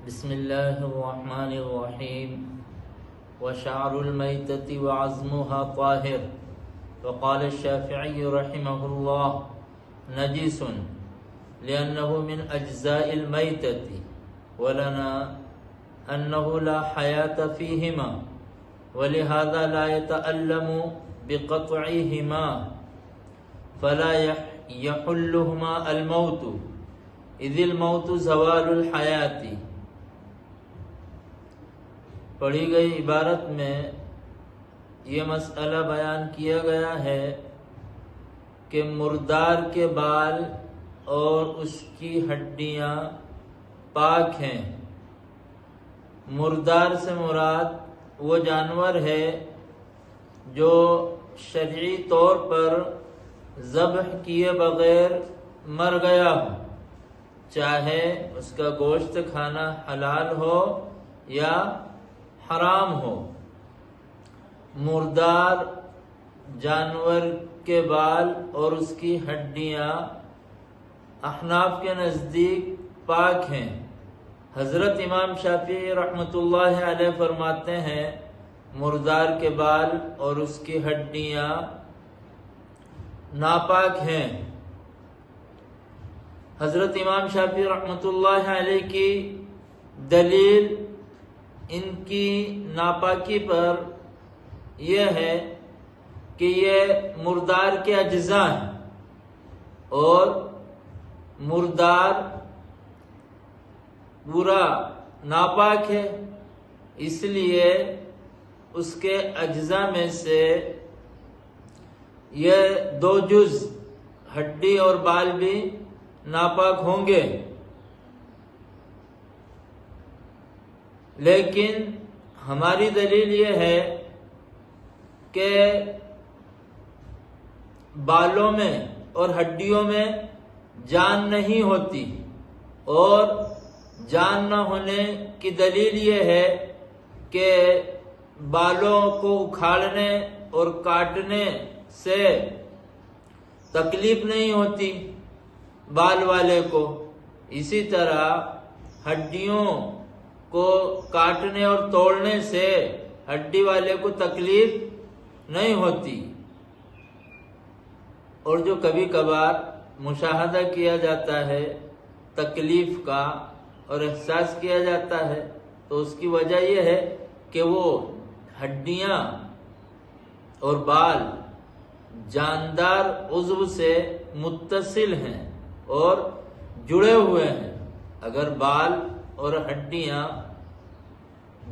بسم الله الرحمن الرحيم وشعر الميتة وعظمها طاهر وقال الشافعي رحمه الله نجس لأنه من أجزاء الميتة ولنا أنه لا حياة فيهما ولهذا لا يتألم بقطعهما فلا يحلهما الموت اذ الموت زوال الحیات۔ پڑھی گئی عبارت میں یہ مسئلہ بیان کیا گیا ہے کہ مردار کے بال اور اس کی ہڈیاں پاک ہیں۔ مردار سے مراد وہ جانور ہے جو شرعی طور پر ذبح کیے بغیر مر گیا ہو، چاہے اس کا گوشت کھانا حلال ہو یا حرام ہو۔ مردار جانور کے بال اور اس کی ہڈیاں احناف کے نزدیک پاک ہیں۔ حضرت امام شافعی رحمۃ اللہ علیہ فرماتے ہیں مردار کے بال اور اس کی ہڈیاں ناپاک ہیں۔ حضرت امام شافعی رحمۃ اللہ علیہ کی دلیل ان کی ناپاکی پر یہ ہے کہ یہ مردار کے اجزاء ہیں اور مردار پورا ناپاک ہے، اس لیے اس کے اجزاء میں سے یہ دو جز ہڈی اور بال بھی ناپاک ہوں گے۔ لیکن ہماری دلیل یہ ہے کہ بالوں میں اور ہڈیوں میں جان نہیں ہوتی، اور جان نہ ہونے کی دلیل یہ ہے کہ بالوں کو اکھاڑنے اور کاٹنے سے تکلیف نہیں ہوتی بال والے کو، اسی طرح ہڈیوں کو کاٹنے اور توڑنے سے ہڈی والے کو تکلیف نہیں ہوتی۔ اور جو کبھی کبھار مشاہدہ کیا جاتا ہے تکلیف کا اور احساس کیا جاتا ہے تو اس کی وجہ یہ ہے کہ وہ ہڈیاں اور بال جاندار عضو سے متصل ہیں اور جڑے ہوئے ہیں۔ اگر بال اور ہڈیاں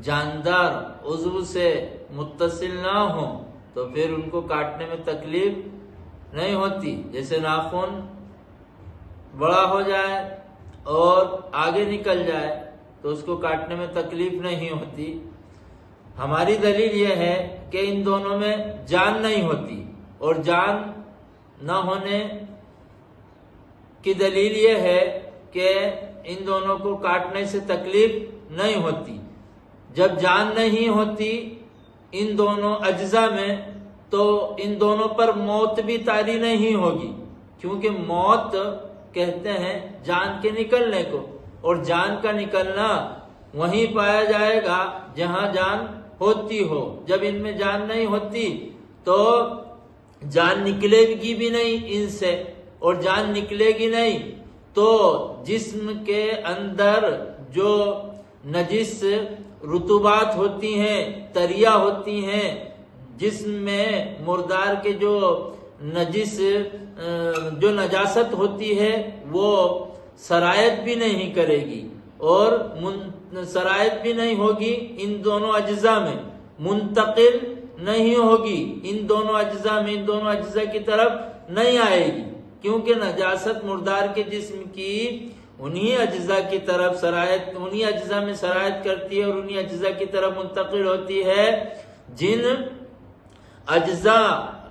جاندار عضو سے متصل نہ ہوں تو پھر ان کو کاٹنے میں تکلیف نہیں ہوتی۔ جیسے ناخن بڑا ہو جائے اور آگے نکل جائے تو اس کو کاٹنے میں تکلیف نہیں ہوتی۔ ہماری دلیل یہ ہے کہ ان دونوں میں جان نہیں ہوتی، اور جان نہ ہونے کی دلیل یہ ہے کہ ان دونوں کو کاٹنے سے تکلیف نہیں ہوتی۔ جب جان نہیں ہوتی ان دونوں اجزاء میں تو ان دونوں پر موت بھی طاری نہیں ہوگی، کیونکہ موت کہتے ہیں جان کے نکلنے کو، اور جان کا نکلنا وہیں پایا جائے گا جہاں جان ہوتی ہو۔ جب ان میں جان نہیں ہوتی تو جان نکلے گی بھی نہیں ان سے، اور جان نکلے گی نہیں تو جسم کے اندر جو نجس رطوبات ہوتی ہیں، تریا ہوتی ہیں، جسم میں مردار کے جو نجاست ہوتی ہے وہ سرایت بھی نہیں کرے گی، اور سرایت بھی نہیں ہوگی ان دونوں اجزاء میں، منتقل نہیں ہوگی ان دونوں اجزاء میں، ان دونوں اجزاء کی طرف نہیں آئے گی، کیونکہ نجاست مردار کے جسم کی انہی اجزاء کی طرف انہی اجزاء میں سرایت کرتی ہے اور انہی اجزاء کی طرف منتقل ہوتی ہے جن اجزاء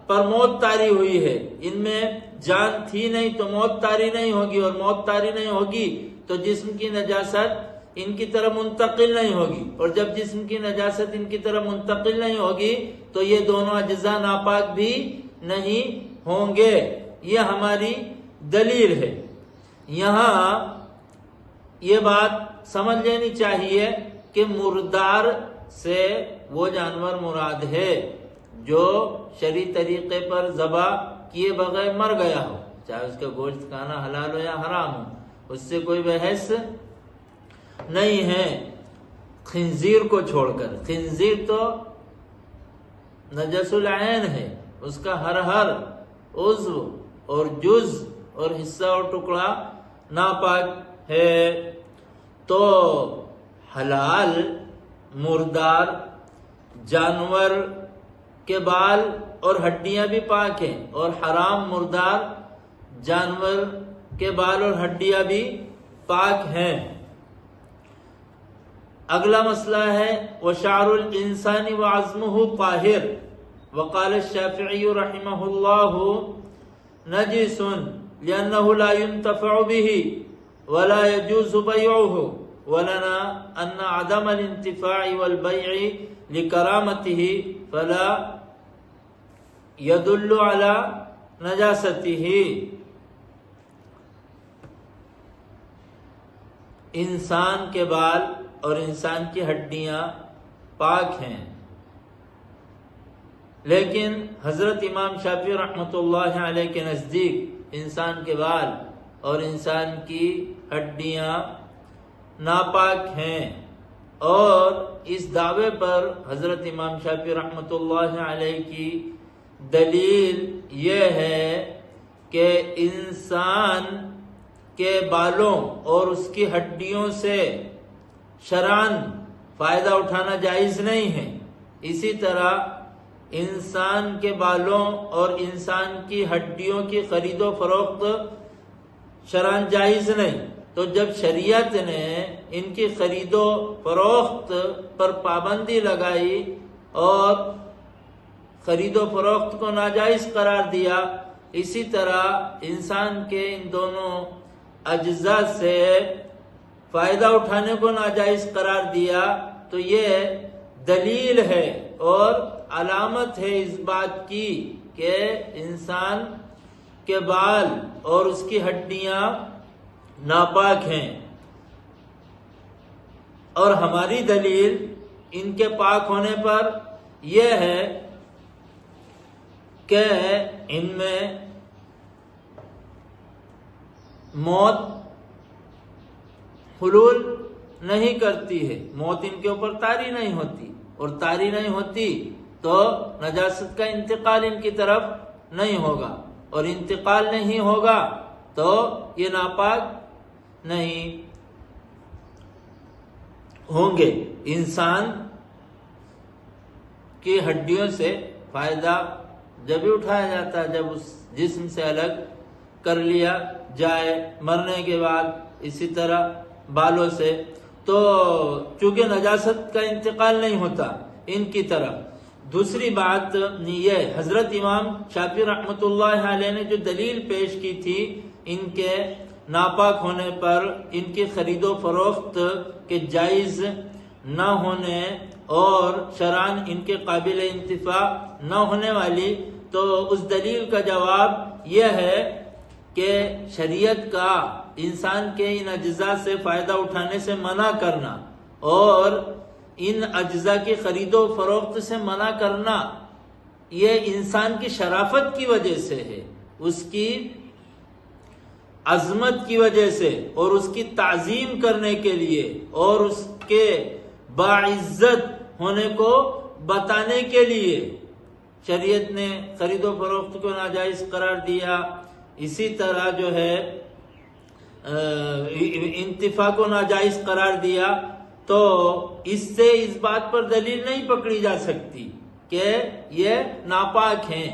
پر موت طاری ہوئی ہے۔ ان میں جان تھی نہیں تو موت طاری نہیں ہوگی، اور موت طاری نہیں ہوگی تو جسم کی نجاست ان کی طرف منتقل نہیں ہوگی، اور جب جسم کی نجاست ان کی طرف منتقل نہیں ہوگی تو یہ دونوں اجزاء ناپاک بھی نہیں ہوں گے۔ یہ ہماری دلیل ہے۔ یہاں یہ بات سمجھ لینی چاہیے کہ مردار سے وہ جانور مراد ہے جو شرعی طریقے پر ذبح کیے بغیر مر گیا ہو، چاہے اس کا گوشت کھانا حلال ہو یا حرام ہو، اس سے کوئی بحث نہیں ہے خنزیر کو چھوڑ کر۔ خنزیر تو نجس العین ہے، اس کا ہر عضو اور جز اور حصہ اور ٹکڑا ناپاک ہے۔ تو حلال مردار جانور کے بال اور ہڈیاں بھی پاک ہیں، اور حرام مردار جانور کے بال اور ہڈیاں بھی پاک ہیں۔ اگلا مسئلہ ہے وشعر الانسان وعظمه طاہر، وقال الشافعی رحمہ اللہ نجس لأنه لا ينتفع به ولا يجوز بيعه، ولنا أن عدم الانتفاع والبيع لكرامته فلا يدل على نجاسته۔ انسان کے بال اور انسان کی ہڈیاں پاک ہیں، لیکن حضرت امام شافعی رحمۃ اللہ علیہ کے نزدیک انسان کے بال اور انسان کی ہڈیاں ناپاک ہیں، اور اس دعوے پر حضرت امام شافعی رحمۃ اللہ علیہ کی دلیل یہ ہے کہ انسان کے بالوں اور اس کی ہڈیوں سے شرعاً فائدہ اٹھانا جائز نہیں ہے۔ اسی طرح انسان کے بالوں اور انسان کی ہڈیوں کی خرید و فروخت شرعاً جائز نہیں۔ تو جب شریعت نے ان کی خرید و فروخت پر پابندی لگائی اور خرید و فروخت کو ناجائز قرار دیا، اسی طرح انسان کے ان دونوں اجزاء سے فائدہ اٹھانے کو ناجائز قرار دیا، تو یہ دلیل ہے اور علامت ہے اس بات کی کہ انسان کے بال اور اس کی ہڈیاں ناپاک ہیں۔ اور ہماری دلیل ان کے پاک ہونے پر یہ ہے کہ ان میں موت حلول نہیں کرتی ہے، موت ان کے اوپر طاری نہیں ہوتی، اور طاری نہیں ہوتی تو نجاست کا انتقال ان کی طرف نہیں ہوگا، اور انتقال نہیں ہوگا تو یہ ناپاک نہیں ہوں گے۔ انسان کی ہڈیوں سے فائدہ جب بھی اٹھایا جاتا ہے جب اس جسم سے الگ کر لیا جائے مرنے کے بعد، اسی طرح بالوں سے، تو چونکہ نجاست کا انتقال نہیں ہوتا ان کی طرف۔ دوسری بات یہ حضرت امام شافعی رحمۃ اللہ علیہ نے جو دلیل پیش کی تھی ان کے ناپاک ہونے پر، ان کی خرید و فروخت کے جائز نہ ہونے اور شرعاً ان کے قابل انتفاع نہ ہونے والی، تو اس دلیل کا جواب یہ ہے کہ شریعت کا انسان کے ان اجزاء سے فائدہ اٹھانے سے منع کرنا اور ان اجزاء کی خرید و فروخت سے منع کرنا، یہ انسان کی شرافت کی وجہ سے ہے، اس کی عظمت کی وجہ سے، اور اس کی تعظیم کرنے کے لیے اور اس کے باعزت ہونے کو بتانے کے لیے شریعت نے خرید و فروخت کو ناجائز قرار دیا۔ اسی طرح جو ہے انتفاع کو ناجائز قرار دیا، تو اس سے اس بات پر دلیل نہیں پکڑی جا سکتی کہ یہ ناپاک ہیں۔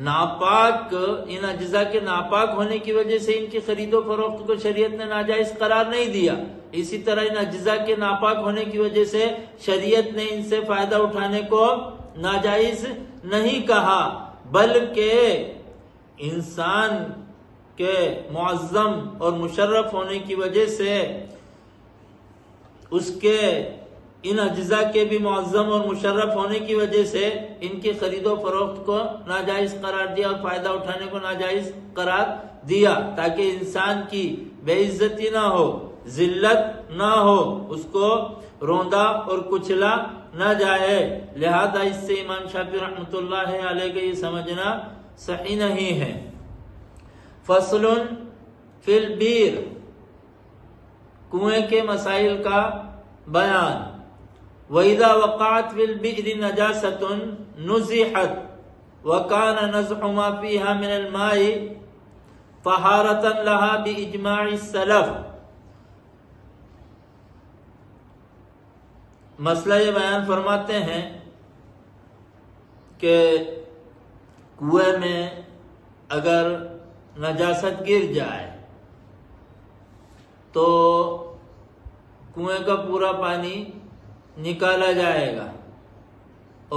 ناپاک ان اجزاء کے ناپاک ہونے کی وجہ سے ان کی خرید و فروخت کو شریعت نے ناجائز قرار نہیں دیا، اسی طرح ان اجزاء کے ناپاک ہونے کی وجہ سے شریعت نے ان سے فائدہ اٹھانے کو ناجائز نہیں کہا، بلکہ انسان کے معظم اور مشرف ہونے کی وجہ سے اس کے ان اجزاء کے بھی معظم اور مشرف ہونے کی وجہ سے ان کی خرید و فروخت کو ناجائز قرار دیا اور فائدہ اٹھانے کو ناجائز قرار دیا، تاکہ انسان کی بے عزتی نہ ہو ذلت نہ ہو، اس کو روندا اور کچلا نہ جائے۔ لہذا اس سے امام شافعی رحمۃ اللہ علیہ کا یہ سمجھنا صحیح نہیں ہے۔ فصل فی البیر، کنویں کے مسائل کا بیان۔ وَإِذَا وَقَعَتْ فِي الْبِئْرِ نَجَاسَةٌ نُزِحَتْ وَكَانَ نَزْحُ مَا فِيهَا مِنَ الْمَاءِ طَهَارَةً لَهَا بِإِجْمَاعِ السَّلَفِ۔ مسئلہ یہ بیان فرماتے ہیں کہ کنویں میں اگر نجاست گر جائے تو کنویں کا پورا پانی نکالا جائے گا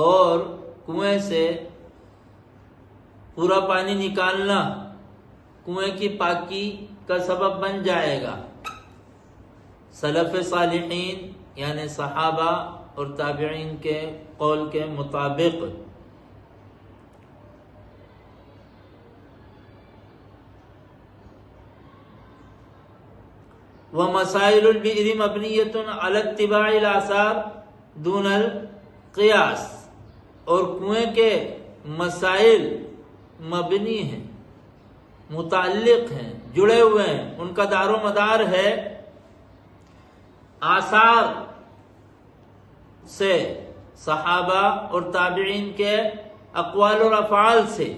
اور کنویں سے پورا پانی نکالنا کنویں کی پاکی کا سبب بن جائے گا۔ سلف صالحین یعنی صحابہ اور تابعین کے قول کے مطابق وَمَسَائِلُ الْبِئْرِ مَبْنِيَّةٌ عَلَى اتِّبَاعِ الْآثَارِ دُونَ الْقِيَاسِ، اور کنویں کے مسائل مبنی ہیں، متعلق ہیں، جڑے ہوئے ہیں، ان کا دار و مدار ہے آثار سے، صحابہ اور تابعین کے اقوال اور افعال سے،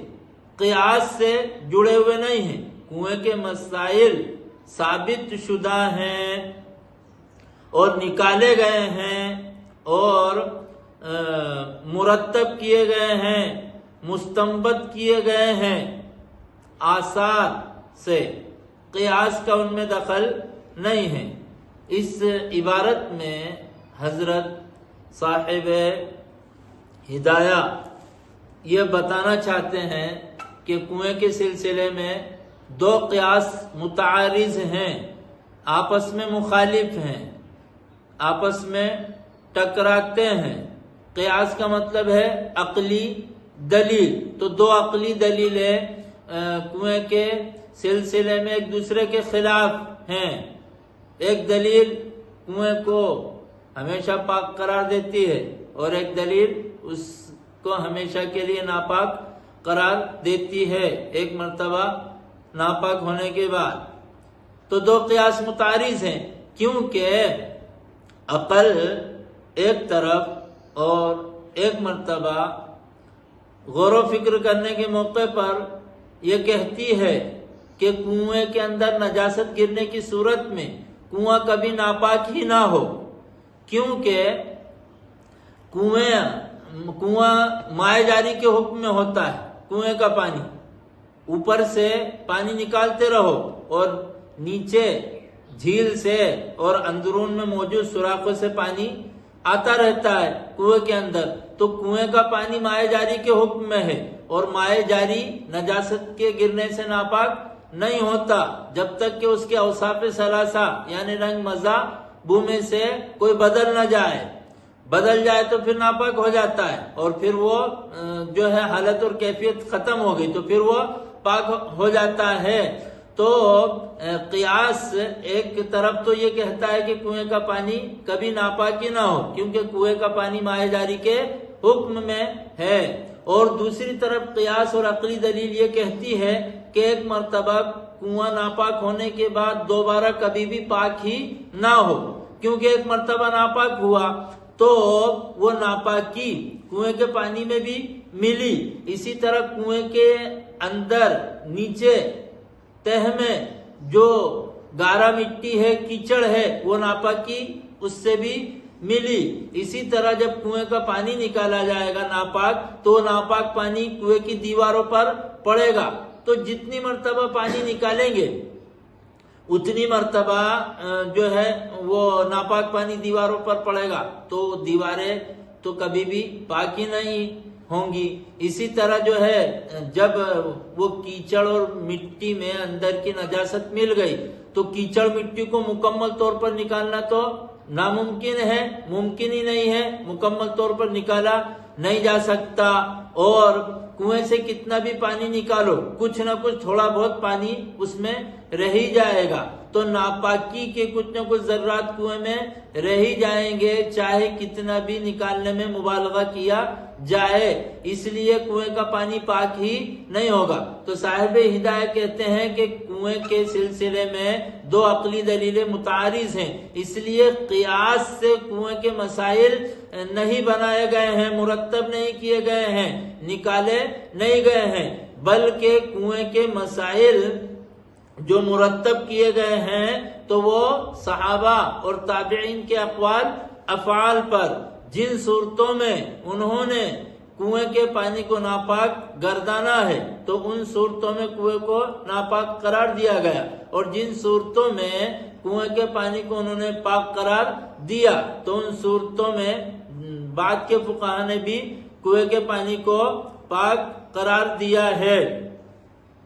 قیاس سے جڑے ہوئے نہیں ہیں۔ کنویں کے مسائل ثابت شدہ ہیں اور نکالے گئے ہیں اور مرتب کیے گئے ہیں، مستنبط کیے گئے ہیں آثار سے، قیاس کا ان میں دخل نہیں ہے۔ اس عبارت میں حضرت صاحب ہدایہ یہ بتانا چاہتے ہیں کہ کنویں کے سلسلے میں دو قیاس متعارض ہیں، آپس میں مخالف ہیں، آپس میں ٹکراتے ہیں۔ قیاس کا مطلب ہے عقلی دلیل، تو دو عقلی دلیلیں کنویں کے سلسلے میں ایک دوسرے کے خلاف ہیں۔ ایک دلیل کنویں کو ہمیشہ پاک قرار دیتی ہے اور ایک دلیل اس کو ہمیشہ کے لیے ناپاک قرار دیتی ہے ایک مرتبہ ناپاک ہونے کے بعد۔ تو دو قیاس متعارض ہیں، کیونکہ عقل ایک طرف اور ایک مرتبہ غور و فکر کرنے کے موقع پر یہ کہتی ہے کہ کنویں کے اندر نجاست گرنے کی صورت میں کنواں کبھی ناپاک ہی نہ ہو، کیونکہ کنواں مائع جاری کے حکم میں ہوتا ہے۔ کنویں کا پانی اوپر سے پانی نکالتے رہو اور نیچے جھیل سے اور اندرون میں موجود سوراخوں سے پانی آتا رہتا ہے کنویں کے اندر، تو کنویں کا پانی مائع جاری کے حکم میں ہے اور مائع جاری نجاست کے گرنے سے ناپاک نہیں ہوتا جب تک کہ اس کے اوصاف ثلاثہ یعنی رنگ، مزہ، بو میں سے کوئی بدل نہ جائے۔ بدل جائے تو پھر ناپاک ہو جاتا ہے اور پھر وہ جو ہے حالت اور کیفیت ختم ہو گئی تو پھر وہ پاک ہو جاتا ہے۔ تو قیاس ایک طرف تو یہ کہتا ہے کہ کنویں کا پانی کبھی ناپاک ہی نہ ہو کیونکہ کنویں کا پانی مائع جاری کے حکم میں ہے، اور دوسری طرف قیاس اور عقلی دلیل یہ کہتی ہے کہ ایک مرتبہ کنواں ناپاک ہونے کے بعد دوبارہ کبھی بھی پاک ہی نہ ہو، کیونکہ ایک مرتبہ ناپاک ہوا تو وہ ناپاکی کنویں کے پانی میں بھی ملی۔ اسی طرح کنویں کے اندر نیچے تہ میں جو گارا مٹی ہے، کیچڑ ہے، وہ ناپاکی اس سے بھی ملی۔ اسی طرح جب کنویں کا پانی نکالا جائے گا ناپاک، تو ناپاک پانی کنویں کی دیواروں پر پڑے گا، تو جتنی مرتبہ پانی نکالیں گے اتنی مرتبہ جو ہے وہ ناپاک پانی دیواروں پر پڑے گا، تو دیواریں تو کبھی بھی پاک ہی نہیں ہوں گی۔ اسی طرح جو ہے جب وہ کیچڑ اور مٹی میں اندر کی نجاست مل گئی تو کیچڑ مٹی کو مکمل طور پر نکالنا تو ناممکن ہے، ممکن ہی نہیں ہے، مکمل طور پر نکالا نہیں جا سکتا، اور کنویں سے کتنا بھی پانی نکالو کچھ نہ کچھ تھوڑا بہت پانی اس میں رہ ہی جائے گا۔ تو ناپاکی کے کچھ نہ کچھ ذرات کنویں میں رہ ہی جائیں گے، چاہے کتنا بھی نکالنے میں مبالغہ کیا جائے، اس لیے کنویں کا پانی پاک ہی نہیں ہوگا۔ تو صاحب ہدایہ کہتے ہیں کہ کنویں کے سلسلے میں دو عقلی دلیلیں متعارض ہیں، اس لیے قیاس سے کنویں کے مسائل نہیں بنائے گئے ہیں، مرتب نہیں کیے گئے ہیں، نکالے نہیں گئے ہیں، بلکہ کنویں کے مسائل جو مرتب کیے گئے ہیں تو وہ صحابہ اور تابعین کے اقوال افعال پر، جن صورتوں میں انہوں نے کنویں کے پانی کو ناپاک گردانا ہے تو ان صورتوں میں کنویں کو ناپاک قرار دیا گیا، اور جن صورتوں میں کنویں کے پانی کو انہوں نے پاک قرار دیا تو ان صورتوں میں بعد کے فقہا نے بھی کنویں کے پانی کو پاک قرار دیا ہے۔